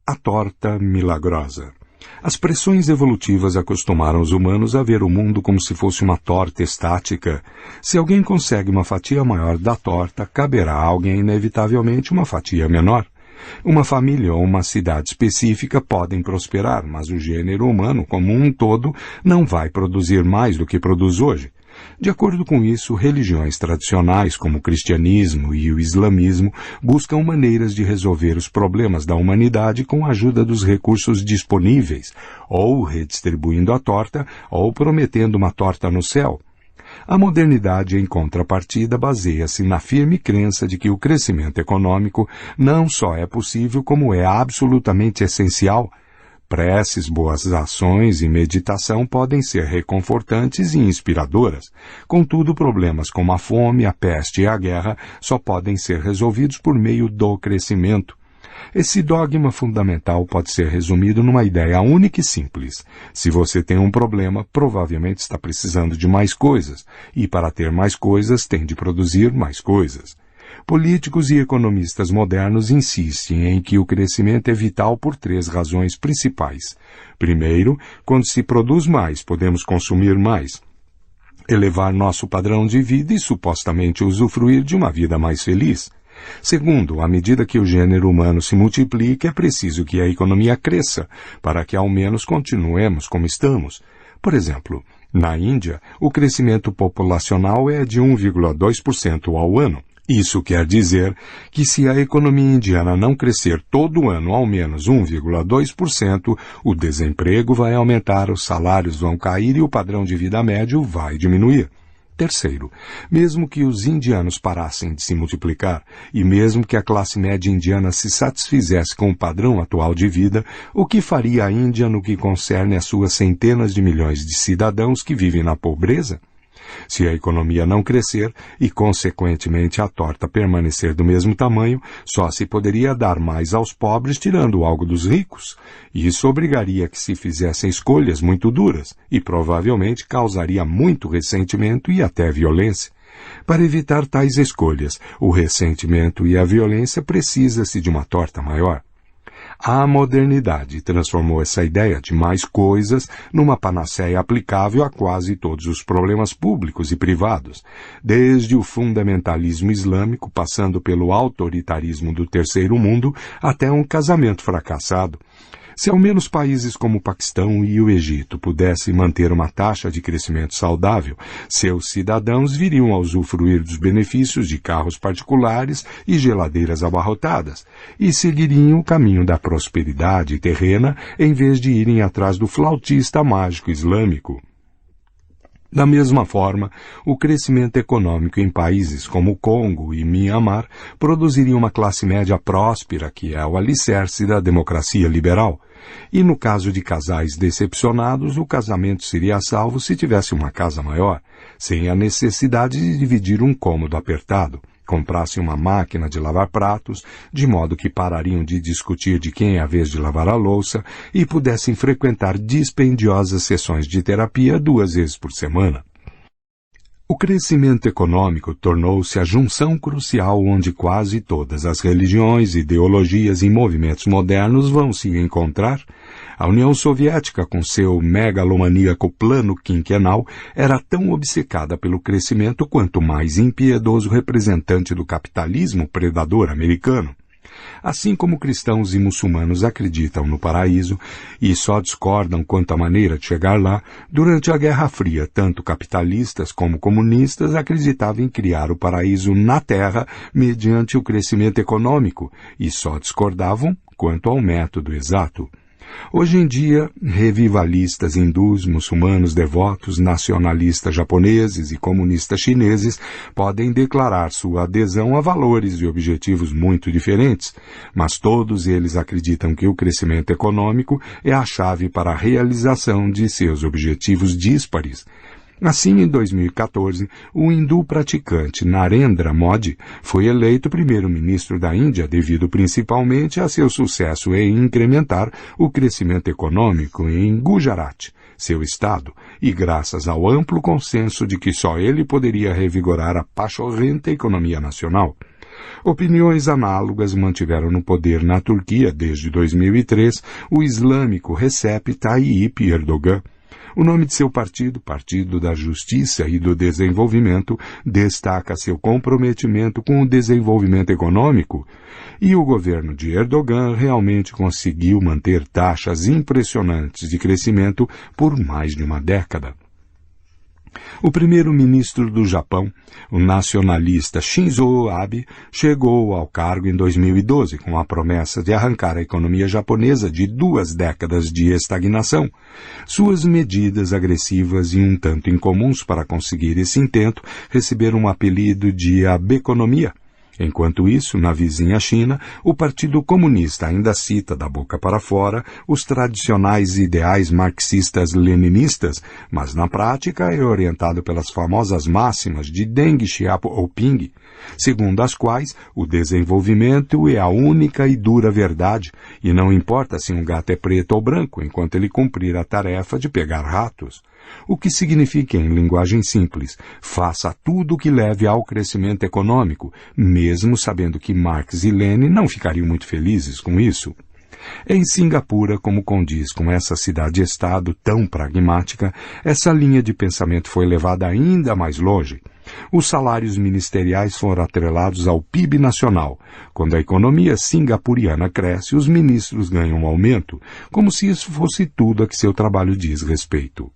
A torta milagrosa. As pressões evolutivas acostumaram os humanos a ver o mundo como se fosse uma torta estática. Se alguém consegue uma fatia maior da torta, caberá a alguém inevitavelmente uma fatia menor. Uma família ou uma cidade específica podem prosperar, mas o gênero humano como um todo não vai produzir mais do que produz hoje. De acordo com isso, religiões tradicionais como o cristianismo e o islamismo buscam maneiras de resolver os problemas da humanidade com a ajuda dos recursos disponíveis, ou redistribuindo a torta, ou prometendo uma torta no céu. A modernidade, em contrapartida, baseia-se na firme crença de que o crescimento econômico não só é possível, como é absolutamente essencial. Preces, boas ações e meditação podem ser reconfortantes e inspiradoras. Contudo, problemas como a fome, a peste e a guerra só podem ser resolvidos por meio do crescimento. Esse dogma fundamental pode ser resumido numa ideia única e simples. Se você tem um problema, provavelmente está precisando de mais coisas, e para ter mais coisas, tem de produzir mais coisas. Políticos e economistas modernos insistem em que o crescimento é vital por 3 razões principais. Primeiro, quando se produz mais, podemos consumir mais, elevar nosso padrão de vida e supostamente usufruir de uma vida mais feliz. Segundo, à medida que o gênero humano se multiplica, é preciso que a economia cresça, para que ao menos continuemos como estamos. Por exemplo, na Índia, o crescimento populacional é de 1,2% ao ano. Isso quer dizer que se a economia indiana não crescer todo ano ao menos 1,2%, o desemprego vai aumentar, os salários vão cair e o padrão de vida médio vai diminuir. Terceiro, mesmo que os indianos parassem de se multiplicar e mesmo que a classe média indiana se satisfizesse com o padrão atual de vida, o que faria a Índia no que concerne às suas centenas de milhões de cidadãos que vivem na pobreza? Se a economia não crescer e, consequentemente, a torta permanecer do mesmo tamanho, só se poderia dar mais aos pobres tirando algo dos ricos. Isso obrigaria que se fizessem escolhas muito duras e provavelmente causaria muito ressentimento e até violência. Para evitar tais escolhas, o ressentimento e a violência precisa-se de uma torta maior. A modernidade transformou essa ideia de mais coisas numa panaceia aplicável a quase todos os problemas públicos e privados, desde o fundamentalismo islâmico, passando pelo autoritarismo do terceiro mundo, até um casamento fracassado. Se ao menos países como o Paquistão e o Egito pudessem manter uma taxa de crescimento saudável, seus cidadãos viriam a usufruir dos benefícios de carros particulares e geladeiras abarrotadas, e seguiriam o caminho da prosperidade terrena em vez de irem atrás do flautista mágico islâmico. Da mesma forma, o crescimento econômico em países como o Congo e Mianmar produziria uma classe média próspera, que é o alicerce da democracia liberal. E no caso de casais decepcionados, o casamento seria salvo se tivesse uma casa maior, sem a necessidade de dividir um cômodo apertado. Comprassem uma máquina de lavar pratos, de modo que parariam de discutir de quem é a vez de lavar a louça e pudessem frequentar dispendiosas sessões de terapia 2 vezes por semana. O crescimento econômico tornou-se a junção crucial onde quase todas as religiões, ideologias e movimentos modernos vão se encontrar. A União Soviética, com seu megalomaníaco plano quinquenal, era tão obcecada pelo crescimento quanto mais impiedoso representante do capitalismo predador americano. Assim como cristãos e muçulmanos acreditam no paraíso e só discordam quanto à maneira de chegar lá, durante a Guerra Fria, tanto capitalistas como comunistas acreditavam em criar o paraíso na Terra mediante o crescimento econômico e só discordavam quanto ao método exato. Hoje em dia, revivalistas hindus, muçulmanos devotos, nacionalistas japoneses e comunistas chineses podem declarar sua adesão a valores e objetivos muito diferentes, mas todos eles acreditam que o crescimento econômico é a chave para a realização de seus objetivos díspares. Assim, em 2014, o hindu praticante Narendra Modi foi eleito primeiro-ministro da Índia devido principalmente a seu sucesso em incrementar o crescimento econômico em Gujarat, seu estado, e graças ao amplo consenso de que só ele poderia revigorar a pachorrenta economia nacional. Opiniões análogas mantiveram no poder na Turquia desde 2003 o islâmico Recep Tayyip Erdogan. O nome de seu partido, Partido da Justiça e do Desenvolvimento, destaca seu comprometimento com o desenvolvimento econômico, e o governo de Erdogan realmente conseguiu manter taxas impressionantes de crescimento por mais de uma década. O primeiro-ministro do Japão, o nacionalista Shinzo Abe, chegou ao cargo em 2012 com a promessa de arrancar a economia japonesa de 2 décadas de estagnação. Suas medidas agressivas e um tanto incomuns para conseguir esse intento receberam um apelido de abeconomia. Enquanto isso, na vizinha China, o Partido Comunista ainda cita da boca para fora os tradicionais ideais marxistas-leninistas, mas na prática é orientado pelas famosas máximas de Deng Xiaoping, segundo as quais o desenvolvimento é a única e dura verdade, e não importa se um gato é preto ou branco, enquanto ele cumprir a tarefa de pegar ratos. O que significa, em linguagem simples, faça tudo o que leve ao crescimento econômico, mesmo sabendo que Marx e Lenin não ficariam muito felizes com isso. Em Singapura, como condiz com essa cidade-estado tão pragmática, essa linha de pensamento foi levada ainda mais longe. Os salários ministeriais foram atrelados ao PIB nacional. Quando a economia singapuriana cresce, os ministros ganham um aumento, como se isso fosse tudo a que seu trabalho diz respeito.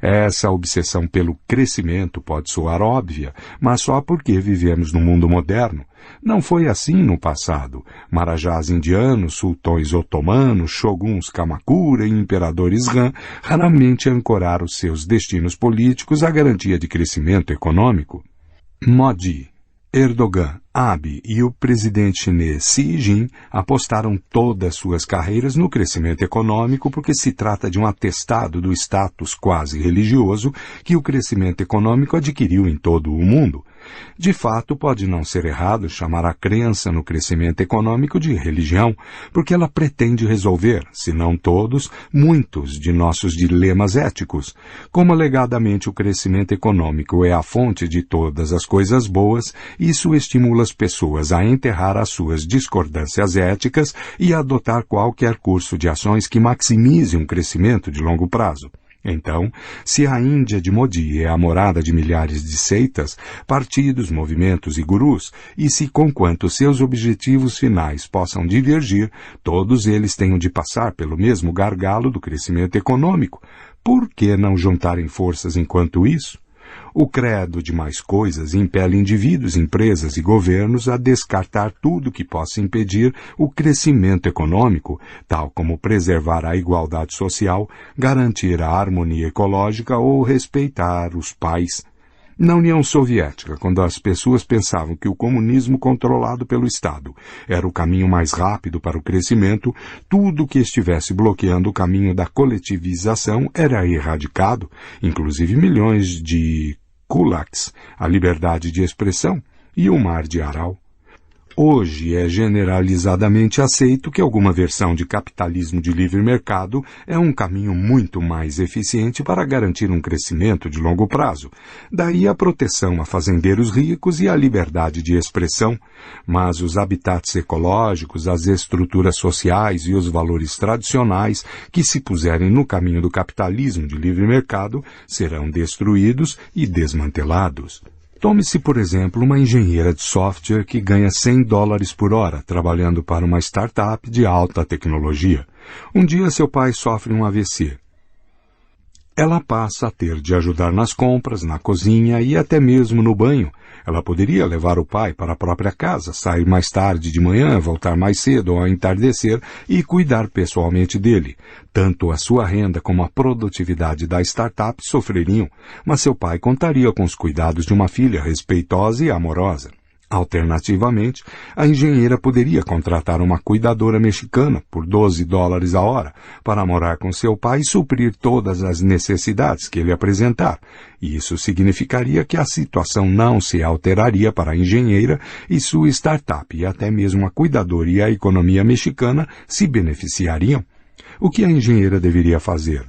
Essa obsessão pelo crescimento pode soar óbvia, mas só porque vivemos no mundo moderno. Não foi assim no passado. Marajás indianos, sultões otomanos, shoguns Kamakura e imperadores Han raramente ancoraram seus destinos políticos à garantia de crescimento econômico. Modi, Erdogan, Abe e o presidente chinês Xi Jinping apostaram todas suas carreiras no crescimento econômico porque se trata de um atestado do status quase religioso que o crescimento econômico adquiriu em todo o mundo. De fato, pode não ser errado chamar a crença no crescimento econômico de religião, porque ela pretende resolver, se não todos, muitos de nossos dilemas éticos. Como alegadamente o crescimento econômico é a fonte de todas as coisas boas, isso estimula as pessoas a enterrar as suas discordâncias éticas e a adotar qualquer curso de ações que maximize um crescimento de longo prazo. Então, se a Índia de Modi é a morada de milhares de seitas, partidos, movimentos e gurus, e se conquanto seus objetivos finais possam divergir, todos eles tenham de passar pelo mesmo gargalo do crescimento econômico, por que não juntarem forças enquanto isso? O credo de mais coisas impele indivíduos, empresas e governos a descartar tudo que possa impedir o crescimento econômico, tal como preservar a igualdade social, garantir a harmonia ecológica ou respeitar os pais. Na União Soviética, quando as pessoas pensavam que o comunismo controlado pelo Estado era o caminho mais rápido para o crescimento, tudo que estivesse bloqueando o caminho da coletivização era erradicado, inclusive milhões de kulaks, a liberdade de expressão e o mar de Aral. Hoje é generalizadamente aceito que alguma versão de capitalismo de livre mercado é um caminho muito mais eficiente para garantir um crescimento de longo prazo. Daí a proteção a fazendeiros ricos e a liberdade de expressão. Mas os habitats ecológicos, as estruturas sociais e os valores tradicionais que se puserem no caminho do capitalismo de livre mercado serão destruídos e desmantelados. Tome-se, por exemplo, uma engenheira de software que ganha $100 por hora trabalhando para uma startup de alta tecnologia. Um dia seu pai sofre um AVC. Ela passa a ter de ajudar nas compras, na cozinha e até mesmo no banho. Ela poderia levar o pai para a própria casa, sair mais tarde de manhã, voltar mais cedo ao entardecer e cuidar pessoalmente dele. Tanto a sua renda como a produtividade da startup sofreriam, mas seu pai contaria com os cuidados de uma filha respeitosa e amorosa. Alternativamente, a engenheira poderia contratar uma cuidadora mexicana por $12 a hora para morar com seu pai e suprir todas as necessidades que ele apresentar. E isso significaria que a situação não se alteraria para a engenheira e sua startup, e até mesmo a cuidadora e a economia mexicana se beneficiariam. O que a engenheira deveria fazer?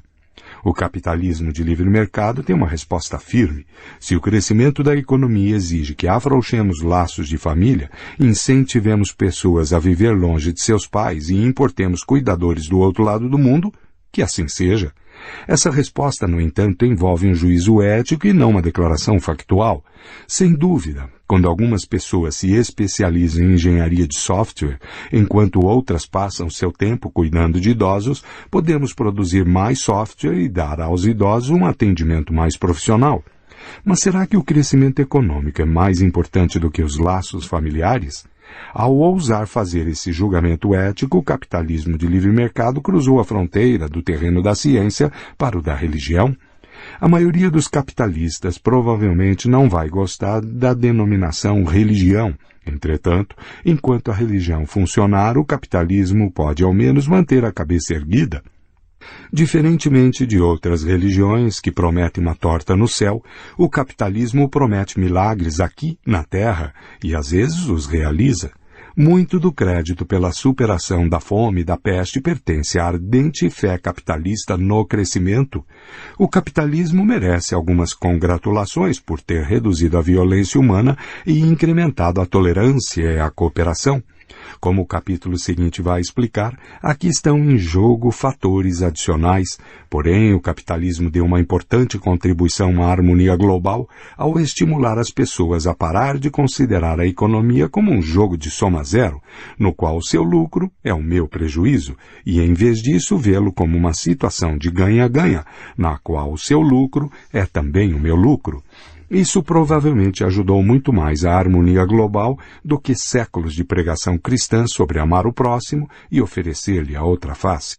O capitalismo de livre mercado tem uma resposta firme. Se o crescimento da economia exige que afrouxemos laços de família, incentivemos pessoas a viver longe de seus pais e importemos cuidadores do outro lado do mundo, que assim seja. Essa resposta, no entanto, envolve um juízo ético e não uma declaração factual. Sem dúvida, quando algumas pessoas se especializam em engenharia de software, enquanto outras passam seu tempo cuidando de idosos, podemos produzir mais software e dar aos idosos um atendimento mais profissional. Mas será que o crescimento econômico é mais importante do que os laços familiares? Ao ousar fazer esse julgamento ético, o capitalismo de livre mercado cruzou a fronteira do terreno da ciência para o da religião. A maioria dos capitalistas provavelmente não vai gostar da denominação religião. Entretanto, enquanto a religião funcionar, o capitalismo pode ao menos manter a cabeça erguida. Diferentemente de outras religiões que prometem uma torta no céu, o capitalismo promete milagres aqui, na Terra, e às vezes os realiza. Muito do crédito pela superação da fome e da peste pertence à ardente fé capitalista no crescimento. O capitalismo merece algumas congratulações por ter reduzido a violência humana e incrementado a tolerância e a cooperação. Como o capítulo seguinte vai explicar, aqui estão em jogo fatores adicionais, porém o capitalismo deu uma importante contribuição à harmonia global ao estimular as pessoas a parar de considerar a economia como um jogo de soma zero, no qual o seu lucro é o meu prejuízo, e em vez disso vê-lo como uma situação de ganha-ganha, na qual o seu lucro é também o meu lucro. Isso provavelmente ajudou muito mais a harmonia global do que séculos de pregação cristã sobre amar o próximo e oferecer-lhe a outra face.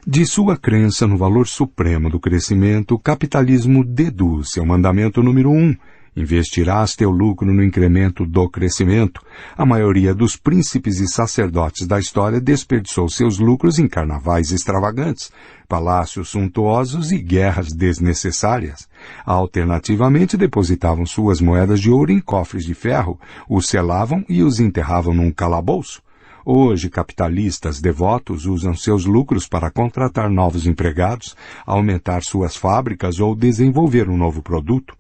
De sua crença no valor supremo do crescimento, o capitalismo deduz seu mandamento número 1. Investirás teu lucro no incremento do crescimento. A maioria dos príncipes e sacerdotes da história desperdiçou seus lucros em carnavais extravagantes, palácios suntuosos e guerras desnecessárias. Alternativamente, depositavam suas moedas de ouro em cofres de ferro, os selavam e os enterravam num calabouço. Hoje, capitalistas devotos usam seus lucros para contratar novos empregados, aumentar suas fábricas ou desenvolver um novo produto.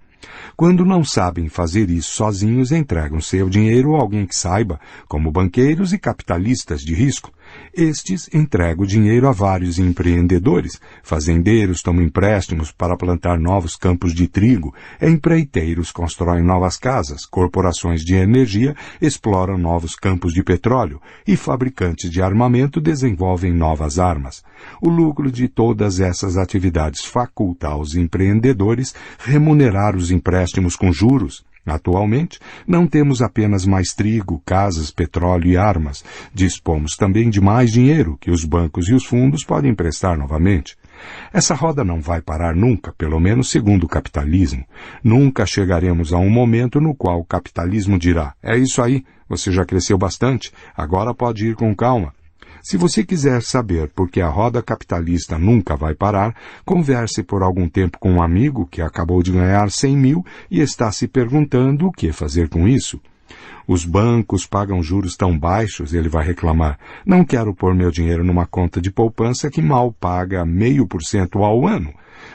Quando não sabem fazer isso sozinhos, entregam seu dinheiro a alguém que saiba, como banqueiros e capitalistas de risco. Estes entregam o dinheiro a vários empreendedores. Fazendeiros tomam empréstimos para plantar novos campos de trigo, empreiteiros constroem novas casas, corporações de energia exploram novos campos de petróleo e fabricantes de armamento desenvolvem novas armas. O lucro de todas essas atividades faculta aos empreendedores remunerar os empréstimos com juros. Atualmente, não temos apenas mais trigo, casas, petróleo e armas. Dispomos também de mais dinheiro que os bancos e os fundos podem emprestar novamente. Essa roda não vai parar nunca, pelo menos segundo o capitalismo. Nunca chegaremos a um momento no qual o capitalismo dirá: é isso aí, você já cresceu bastante, agora pode ir com calma. Se você quiser saber por que a roda capitalista nunca vai parar, converse por algum tempo com um amigo que acabou de ganhar 100 mil e está se perguntando o que fazer com isso. Os bancos pagam juros tão baixos, ele vai reclamar. Não quero pôr meu dinheiro numa conta de poupança que mal paga 0,5% ao ano.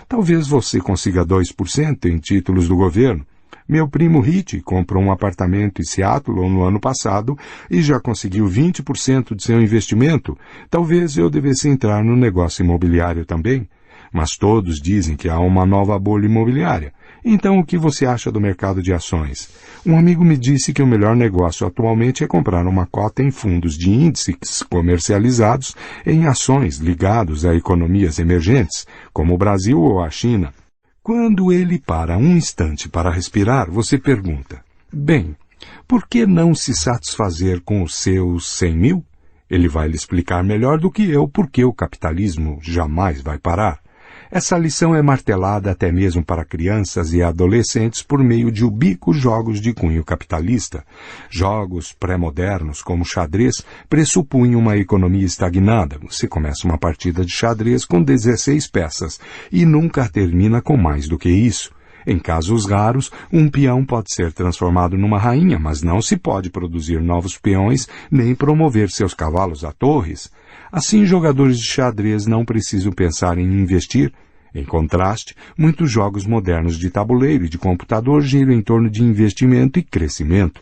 Talvez você consiga 2% em títulos do governo. Meu primo Rich comprou um apartamento em Seattle no ano passado e já conseguiu 20% de seu investimento. Talvez eu devesse entrar no negócio imobiliário também. Mas todos dizem que há uma nova bolha imobiliária. Então o que você acha do mercado de ações? Um amigo me disse que o melhor negócio atualmente é comprar uma cota em fundos de índices comercializados em ações ligados a economias emergentes, como o Brasil ou a China. Quando ele para um instante para respirar, você pergunta: bem, por que não se satisfazer com os seus 100 mil? Ele vai lhe explicar melhor do que eu por que o capitalismo jamais vai parar. Essa lição é martelada até mesmo para crianças e adolescentes por meio de ubíquos jogos de cunho capitalista. Jogos pré-modernos, como xadrez, pressupunham uma economia estagnada. Você começa uma partida de xadrez com 16 peças e nunca termina com mais do que isso. Em casos raros, um peão pode ser transformado numa rainha, mas não se pode produzir novos peões nem promover seus cavalos a torres. Assim, jogadores de xadrez não precisam pensar em investir. Em contraste, muitos jogos modernos de tabuleiro e de computador giram em torno de investimento e crescimento.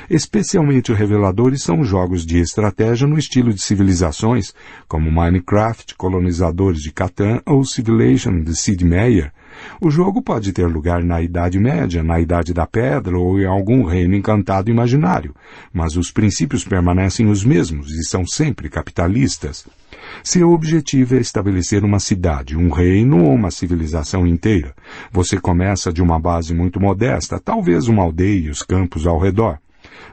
Especialmente reveladores são jogos de estratégia no estilo de civilizações, como Minecraft, Colonizadores de Catan ou Civilization de Sid Meier. O jogo pode ter lugar na Idade Média, na Idade da Pedra ou em algum reino encantado imaginário, mas os princípios permanecem os mesmos e são sempre capitalistas. Seu objetivo é estabelecer uma cidade, um reino ou uma civilização inteira. Você começa de uma base muito modesta, talvez uma aldeia e os campos ao redor.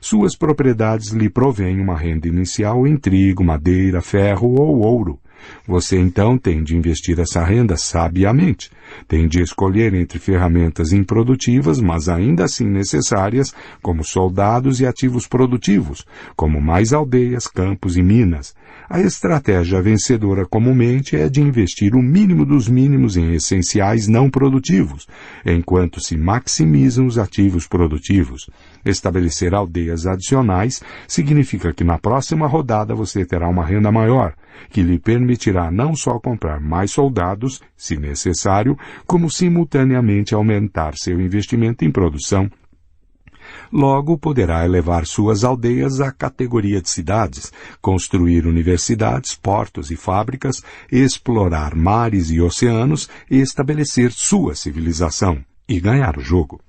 Suas propriedades lhe provêm uma renda inicial em trigo, madeira, ferro ou ouro. Você então tem de investir essa renda sabiamente. Tem de escolher entre ferramentas improdutivas, mas ainda assim necessárias, como soldados e ativos produtivos, como mais aldeias, campos e minas. A estratégia vencedora comumente é de investir o mínimo dos mínimos em essenciais não produtivos, enquanto se maximizam os ativos produtivos. Estabelecer aldeias adicionais significa que na próxima rodada você terá uma renda maior, que lhe permitirá não só comprar mais soldados, se necessário, como simultaneamente aumentar seu investimento em produção. Logo, poderá elevar suas aldeias à categoria de cidades, construir universidades, portos e fábricas, explorar mares e oceanos e estabelecer sua civilização, e ganhar o jogo.